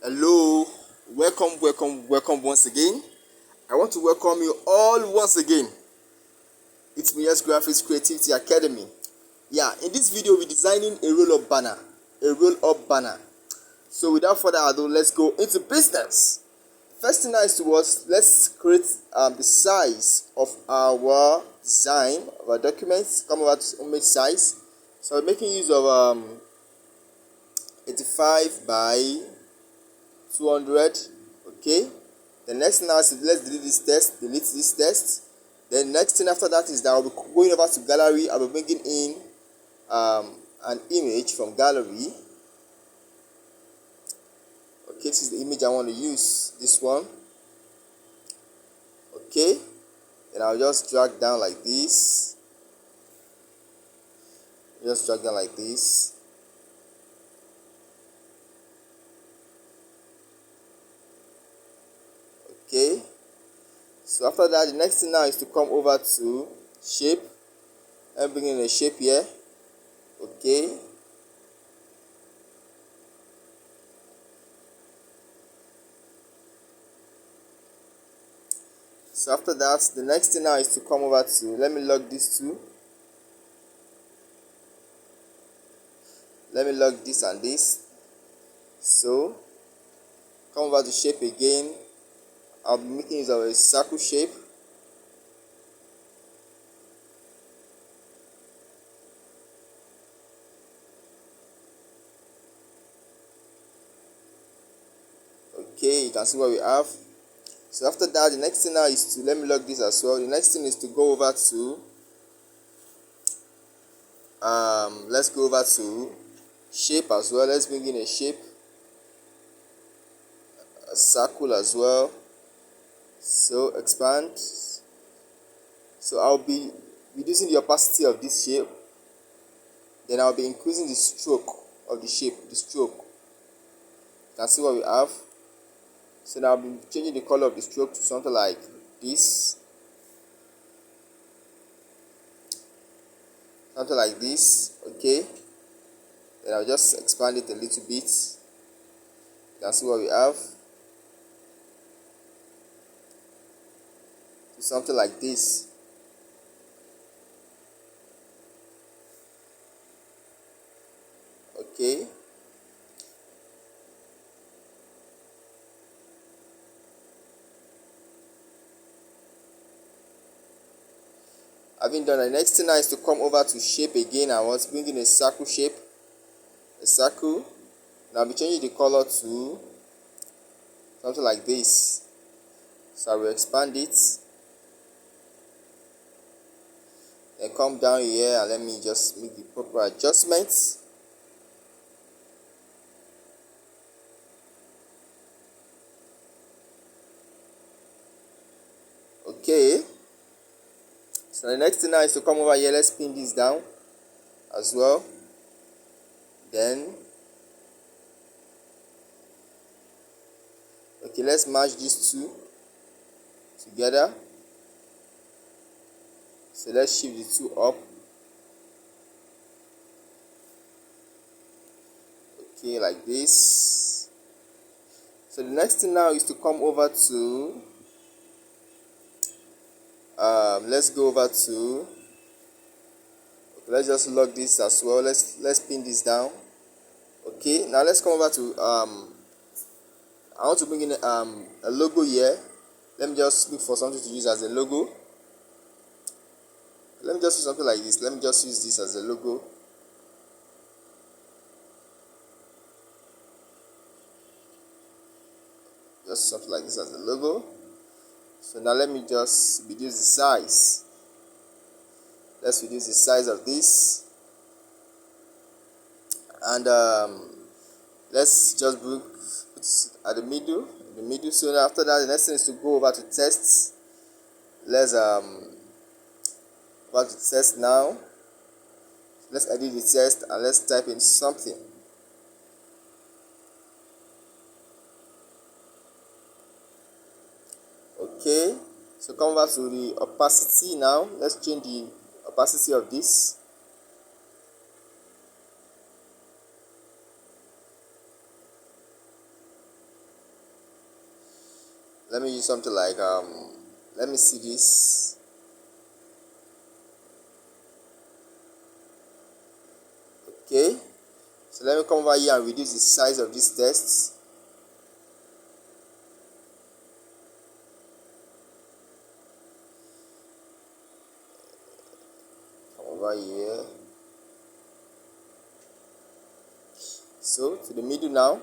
Hello, welcome once again. I want to welcome you all once again. It's Mia's Graphics Creativity Academy. Yeah, in this video we're designing a roll-up banner. So without further ado, let's go into business. First thing is to us, let's create the size of our design of our documents. Come over to image size. So we're making use of 85 by 200. Okay, the next thing now is let's delete this text. Then next thing after that is that I'll be going over to gallery. I'll be bringing in an image from gallery. Okay, this is the image I want to use, this one. Okay, then I'll just drag down like this. Okay, so after that, the next thing now is to come over to shape and bring in a shape here. Okay, so after that, the next thing now is to come over to, let me lock these two. Let me lock this and this. So come over to shape again. I'll be making use of a circle shape. Okay, you can see what we have. So after that, the next thing now is to, let me lock this as well. The next thing is to go over to let's go over to shape as well. Let's bring in a shape, a circle as well. So expand. So I'll be reducing the opacity of this shape. Then I'll be increasing the stroke of the shape, the stroke. You can see what we have. So now I'll be changing the color of the stroke to something like this. Okay. Then I'll just expand it a little bit. You can see what we have. To something like this. Okay. Having done, the next thing now is to come over to shape again. I want to bring in a circle shape, a circle. Now I'll be changing the color to something like this. So I will expand it. Then come down here and let me just make the proper adjustments. Okay. So the next thing now is to come over here. Let's pin this down as well. Then okay, let's merge these two together. So let's shift the two up. Okay, like this. So the next thing now is to come over to let's go over to, okay, let's just lock this as well. Let's pin this down. Okay, now let's come over to I want to bring in a logo here. Let me just look for something to use as a logo. Let me just use something like this. Let me just use this as a logo. Just something like this as a logo. So now let me just reduce the size. Let's reduce the size of this. And let's just put at the middle. So after that, the next thing is to go over to text. Let's over to text now. Let's edit the text and let's type in something. Okay, so come back to the opacity now. Let's change the opacity of this. let me use something like let me see this. Okay, so let me come over here and reduce the size of this text. Come over here, so to the middle now.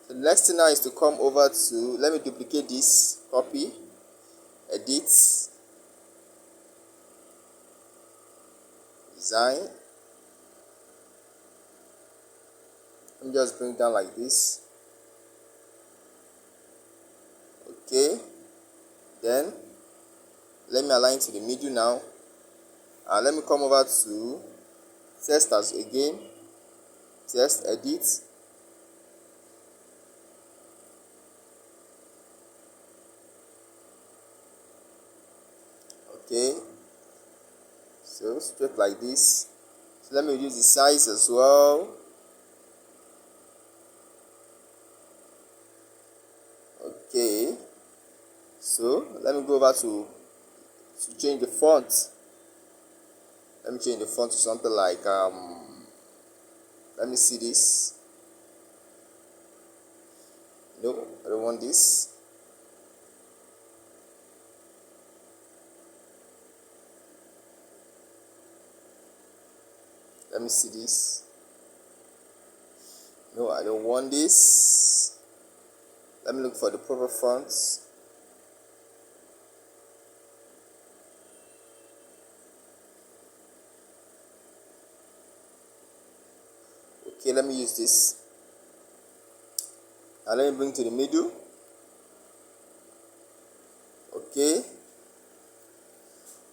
So the next thing now is to come over to, let me duplicate this, copy, edit, design. Let me just bring it down like this. Okay, then let me align to the middle now, and let me come over to text as again, text, edit, okay, so straight like this. So let me reduce the size as well. Okay, so let me go over to change the font. Let me change the font to something like let me see this. No, I don't want this. Let me see this. No, I don't want this. Let me look for the proper fonts. Okay, let me use this. And let me bring to the middle. Okay,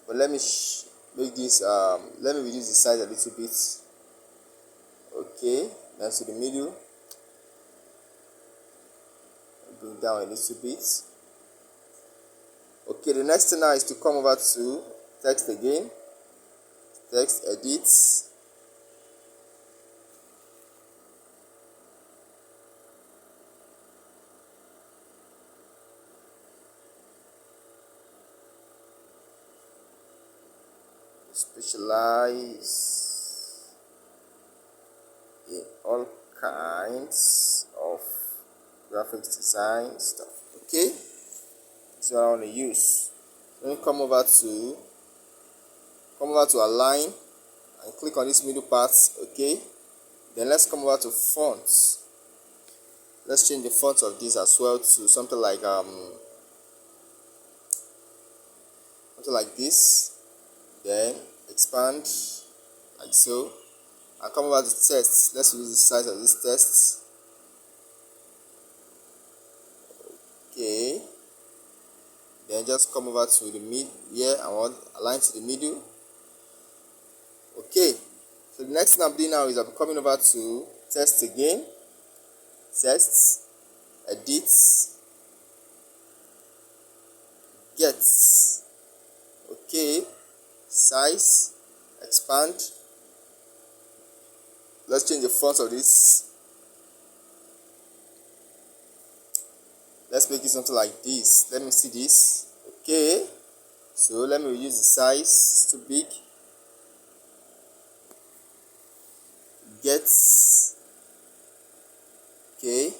but let me make this let me reduce the size a little bit. Okay, now to the middle, bring down a little bit. Okay, the next thing now is to come over to text again, text, edit, specialize in all kinds of graphics design stuff. Okay, that's what I want to use. Let me come over to align and click on this middle part. Okay, then let's come over to fonts. Let's change the font of this as well to something like this. Then expand like so, and come over to text. Let's reduce the size of this text. Okay, then just come over to the mid here. I want align to the middle. Okay, so the next thing I'm doing now is I'm coming over to text again, text, edit, get. Okay, size, expand. Let's change the font of this. Let's make it something like this. Let me see this. Okay, so let me reduce the size. It's too big. Get. Okay,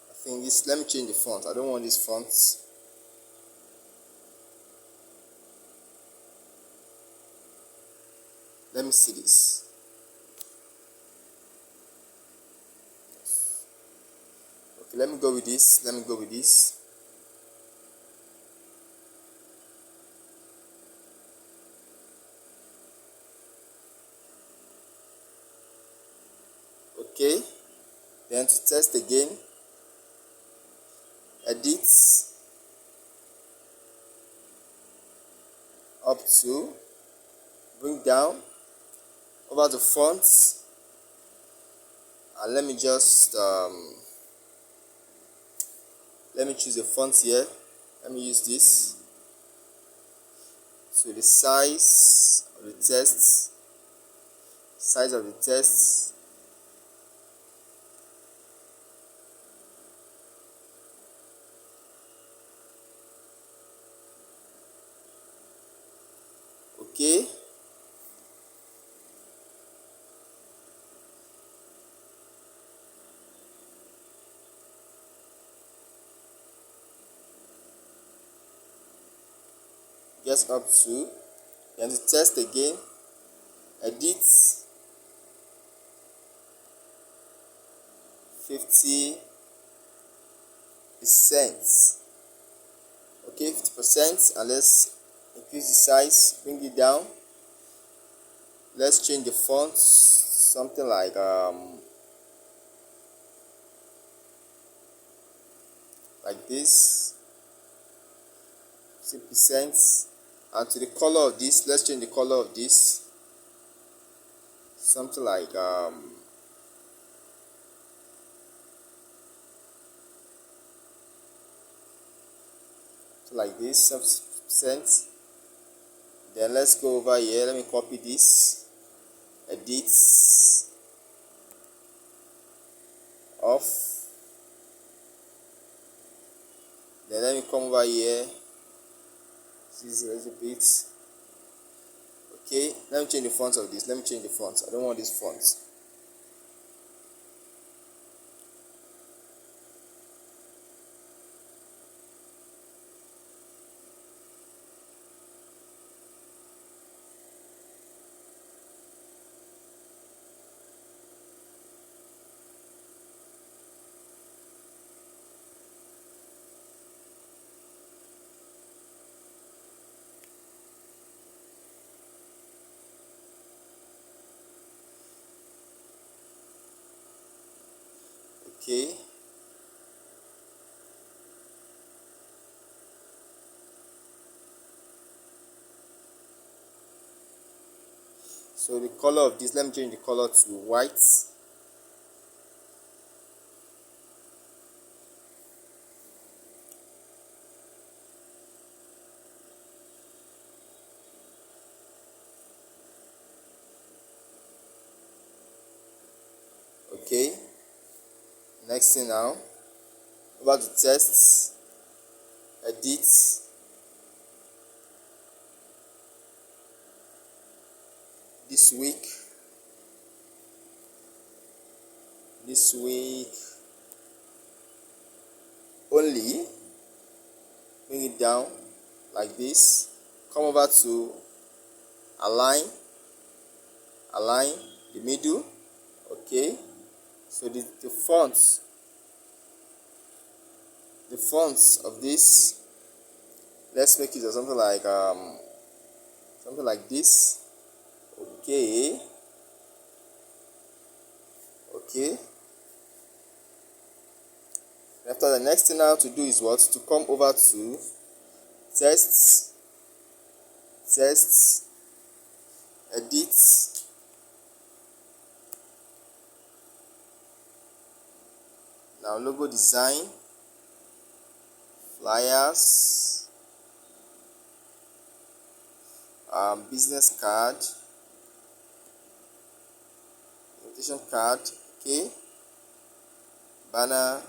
I think this, let me change the font. I don't want this font. Let me see this. Okay, let me go with this. Let me go with this. Okay, then to test again, edit up to, bring down over the fonts, and let me just let me choose a font here. Let me use this to the size of the text, size of the text. Okay, just up to, then to test again, edit 50%. Okay, 50%, and let's increase the size, bring it down. Let's change the font, something like this, 50%. And to the color of this, let's change the color of this, something like this, 70%. Then let's go over here, let me copy this, edit, off. Then let me come over here, this is a little bit. Okay, let me change the font of this, let me change the font, I don't want this font. Okay, so the color of this, let me change the color to white. Okay, next thing now, over to text, edit, this week, only, bring it down like this, come over to align the middle. Okay, so the fonts of this, let's make it something like this. Okay, after, the next thing now to do is what, to come over to text, edit, now logo design, flyers, business card, invitation card. Okay, banner,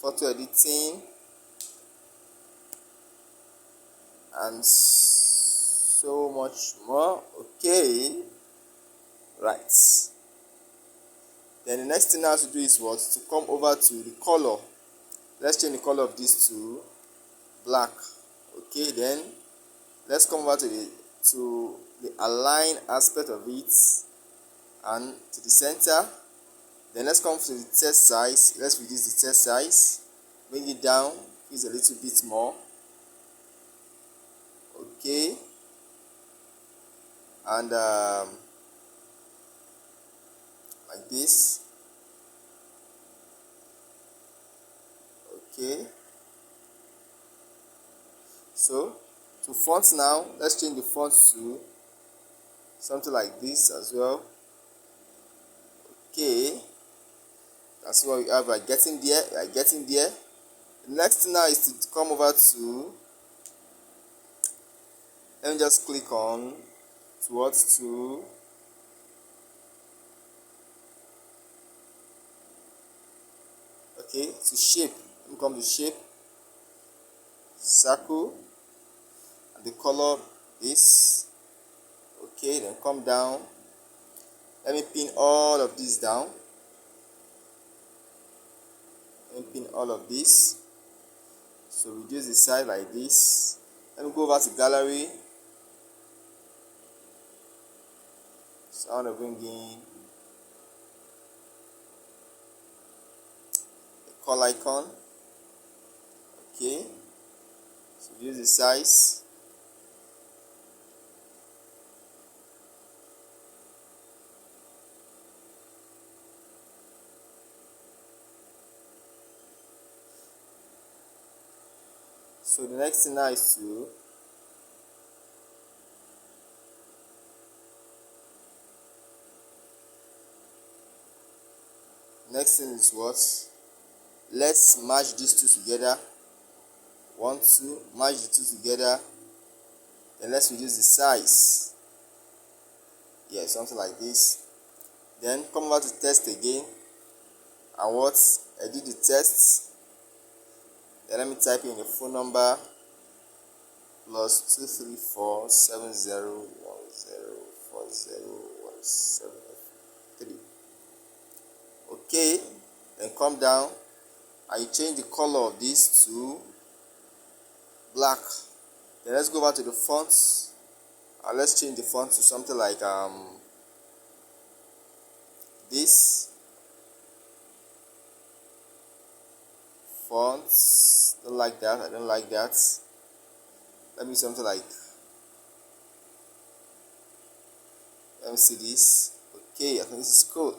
photo editing, and so much more. Okay, right, then the next thing now to do is what, to come over to the color. Let's change the color of this to black. Okay, then let's come over to the align aspect of it and to the center. Then let's come to the text size, let's reduce the text size, bring it down, increase a little bit more. Okay, and like this. Okay, so to font now, let's change the font to something like this as well. Okay, that's what we have. We're getting there. The next thing now is to come over to Let me just click on towards to okay, to shape. Let me come to shape, circle, and the color this. Okay, then come down. Let me pin all of this down. Let me pin all of this. So reduce the size like this. Let me go over to gallery. So I want to bring in a call icon. Okay. So reduce the size. So the next thing now is to next thing is what? Let's merge these two together. 1, 2, merge the two together. Then let's reduce the size. Yeah, something like this. Then come over to test again. And what? Edit the text. Then let me type in the phone number plus 23470104017. Okay, then come down and you change the color of this to black. Then let's go over to the fonts and let's change the font to something like this fonts. Don't like that. I don't like that. Let me something like, let me see this. Okay, I think this is cool.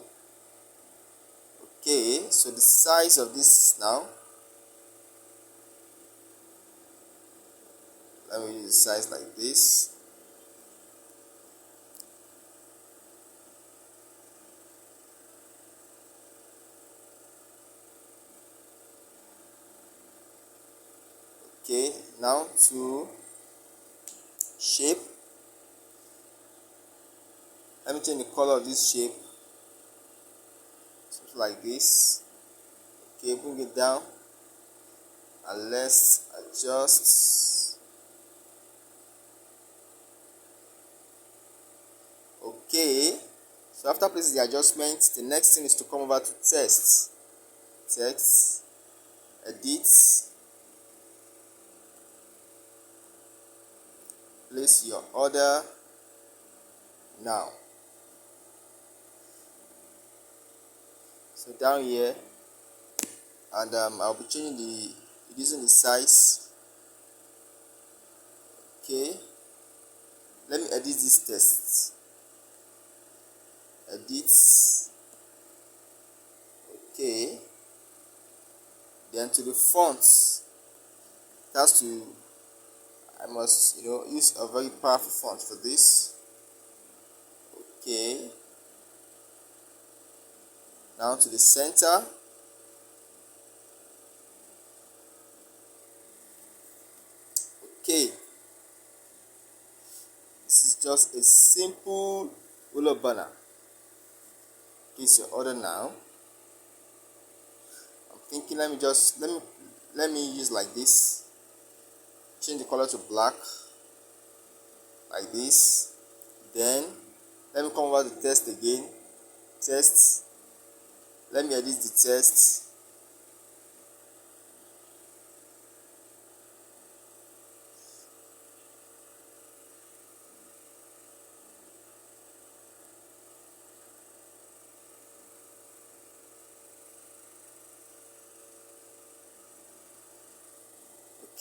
Okay, so the size of this now, let me use the size like this. Okay, now to shape. Let me change the color of this shape, something like this. Okay, bring it down and let's adjust. Okay, so after placing the adjustment, the next thing is to come over to text, edit, place your order now. So down here, and I'll be changing reducing the size. Okay, let me edit this text. Edit. Okay, then to the fonts, I must use a very powerful font for this. Okay, now to the center. Okay, this is just a simple willow banner. Place your order now. I'm thinking let me use like this. Change the color to black like this. Then let me come over to text again. Text. Let me edit the text.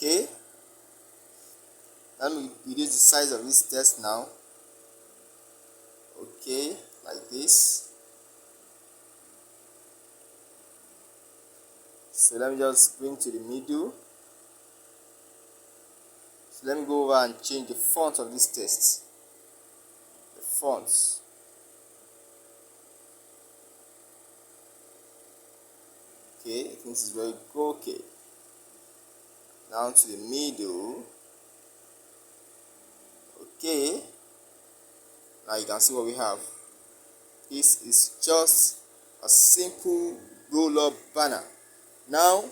Okay, let me reduce the size of this text now. Okay, like this. So let me just bring to the middle. So let me go over and change the font of this text. The fonts. Okay, I think this is very good. Okay. Down to the middle. Okay, now you can see what we have. This is just a simple roll-up banner. Now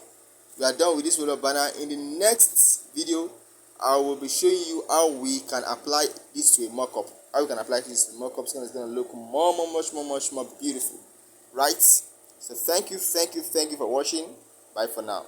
we are done with this roll-up banner. In the next video, I will be showing you how we can apply this to a mock-up. How we can apply this to a mock-up so it's going to look much more beautiful, right? So thank you for watching. Bye for now.